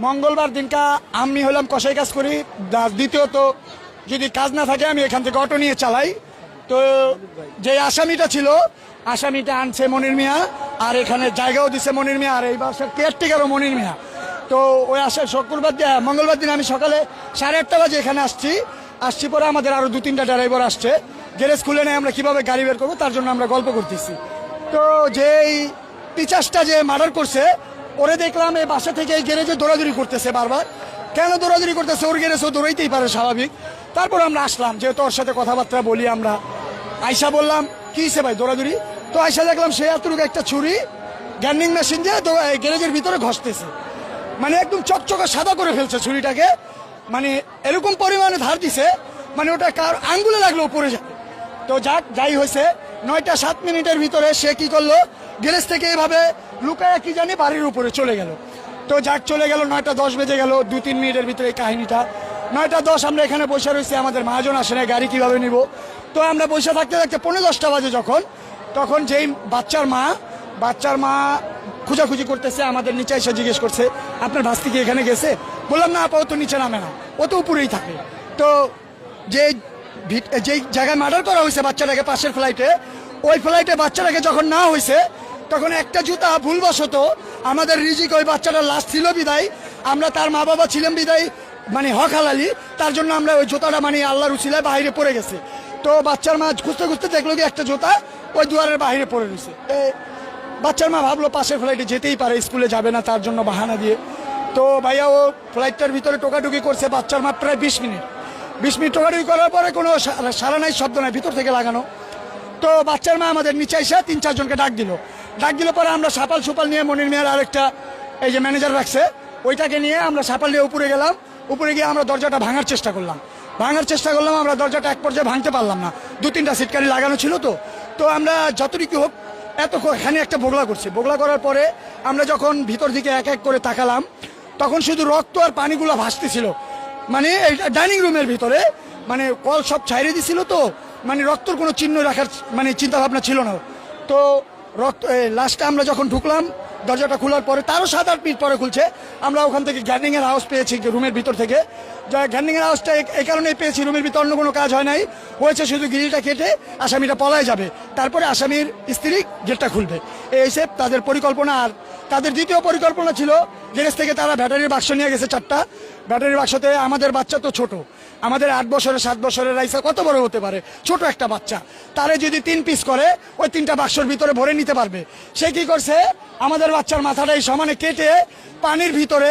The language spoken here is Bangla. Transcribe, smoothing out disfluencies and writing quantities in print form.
মঙ্গলবার দিনকা আমি হলাম কষাই কাজ করি, দ্বিতীয়ত যদি কাজ না থাকে আমি এখান থেকে অটো নিয়ে চালাই। তো যে আসামিটা ছিল, আসামিটা আনছে মনির মিয়া, আর এখানে জায়গাও দিছে মনির মিয়া, আর এই বাসার কেয়ারটেকারও মনির মিয়া। তো ওই মঙ্গলবার দিন আমি সকালে 8:30 বাজে এখানে আসছি পরে আমাদের আরো 2-3টা ড্রাইভার আসছে, গ্যারেজ খুলে নেই আমরা কিভাবে গাড়ি বের করবো তার জন্য আমরা গল্প করতেছি। তো যেই পিচাসটা যে মার্ডার করছে ওরে দেখলাম এই বাসা থেকে এই গ্যারেজে দৌড়াদৌড়ি করতেছে বারবার। কেন দৌড়াদৌড়ি করতেছে? ওর গ্যারেজ ও দৌড়াইতেই পারে, স্বাভাবিক। তারপর আমরা আসলাম, যেহেতু ওর সাথে কথাবার্তা বলি আমরা। আয়সা বললাম কি হিসে ভাই দৌড়াদৌড়ি? তো আয়সা দেখলাম সে এতটুকু একটা ছুরি গ্যান্ডিং মেশিন দিয়ে গ্যারেজের ভিতরে ঘষতেছে, মানে একদম চকচকে সাদা করে ফেলছে ছুরিটাকে, মানে এরকম পরিমাণে ধার দিছে মানে ওটা কার আঙ্গুলে লাগলেও পড়ে যাবে। তো যাই হয়েছে 9টা 7 মিনিটের ভিতরে সে কি করলো, গ্যারেজ থেকে এভাবে লুকায় কি জানি বাড়ির উপরে চলে গেল। তো চলে গেল, 9টা 10 বেজে গেল। 2-3 মিনিটের ভিতরে এই কাহিনীটা। 9টা 10 আমরা এখানে বসে রয়েছি, আমাদের মহাজন আসে না, গাড়ি কিভাবে নিব। তো আমরা বসে থাকতে থাকতে 9:45 বাজে তখন যেই বাচ্চার মা খুঁজাখুঁজি করতেছে, আমাদের নিচে এসে জিজ্ঞেস করছে আপনার ভাস্তি কি এখানে গেছে? বললাম না আপা, ও তো নিচে নামে না, ও তো উপরেই থাকে। তো যেই জায়গায় মার্ডার করা হয়েছে বাচ্চাটাকে, পাশের ফ্লাইটে, ওই ফ্লাইটে বাচ্চাটাকে যখন না হয়েছে তখন একটা জুতা ভুলবশত আমাদের রিজিক ওই বাচ্চাটার লাশ ছিল বিদায়, আমরা তার মা বাবা ছিলাম বিদায়, মানে হক হালালি, তার জন্য আমরা ওই জুতাটা মানে আল্লাহর উসিলায় বাইরে পড়ে গেছে। তো বাচ্চার মা খুঁজতে খুঁজতে দেখলো কি একটা জুতা ওই দুয়ারের বাইরে পড়ে রয়েছে। বাচ্চার মা ভাবলো পাশের ফ্লাইটে যেতেই পারে, স্কুলে যাবে না তার জন্য বাহানা দিয়ে। তো ভাইয়া ও ফ্লাইটটার ভিতরে টোকাটুকি করছে, বাচ্চার মা প্রায় 20 মিনিট টোকাটুকি করার পরে কোনো সারা নাই, শব্দ নাই, ভিতর থেকে লাগানো। তো বাচ্চার মা আমাদের নিচে এসে 3-4 জনকে ডাক দিল পরে আমরা সাপাল সুপাল নিয়ে মনির মিয়ার আরেকটা এই যে ম্যানেজার রাখছে ওইটাকে নিয়ে আমরা সাপাল নিয়ে উপরে গেলাম। উপরে গিয়ে আমরা দরজাটা ভাঙার চেষ্টা করলাম, আমরা দরজাটা এক পর্যায়ে ভাঙতে পারলাম না, 2-3টা সিটকারি লাগানো ছিল। তো আমরা যতটুকু হোক এখানে একটা বগলা করার পরে আমরা যখন ভিতর দিকে এক এক করে তাকালাম তখন শুধু রক্ত আর পানিগুলো ভাসতেছিল, মানে ডাইনিং রুমের ভিতরে, মানে কল সব ছাইড়ে দিছিল। তো মানে রক্তর কোনো চিহ্ন রাখার মানে চিন্তা ভাবনা ছিল না। তো লাস্টে আমরা যখন ঢুকলাম দরজাটা খোলার পরে, তারও 7-8 মিনিট পরে খুলছে, আমরা ওখান থেকে গ্যান্ডিংয়ের হাউস পেয়েছি রুমের ভিতর থেকে। গ্যান্ডিংয়ের হাউসটা এই কারণেই পেয়েছি, রুমের ভিতর অন্য কোনো কাজ হয় নাই, হয়েছে শুধু গ্রিলটা কেটে আসামিটা পলায় যাবে, তারপরে আসামির স্ত্রী গেটটা খুলবে, এই হিসেব তাদের পরিকল্পনা। আর তাদের দ্বিতীয় পরিকল্পনা ছিল গ্যারেজ থেকে তারা ব্যাটারির বাক্স নিয়ে গেছে 4টা ব্যাটারির বাক্সতে। আমাদের বাচ্চা তো ছোট, আমাদের 8 বছরের 7 বছরের রাইসা কত বড় হতে পারে, ছোট একটা বাচ্চা, তারে যদি 3 পিস করে ওই 3টা বাক্সর ভিতরে ভরে নিতে পারবে। সে কি করছে, আমাদের বাচ্চার মাথাটা এই সমানে কেটে পানির ভিতরে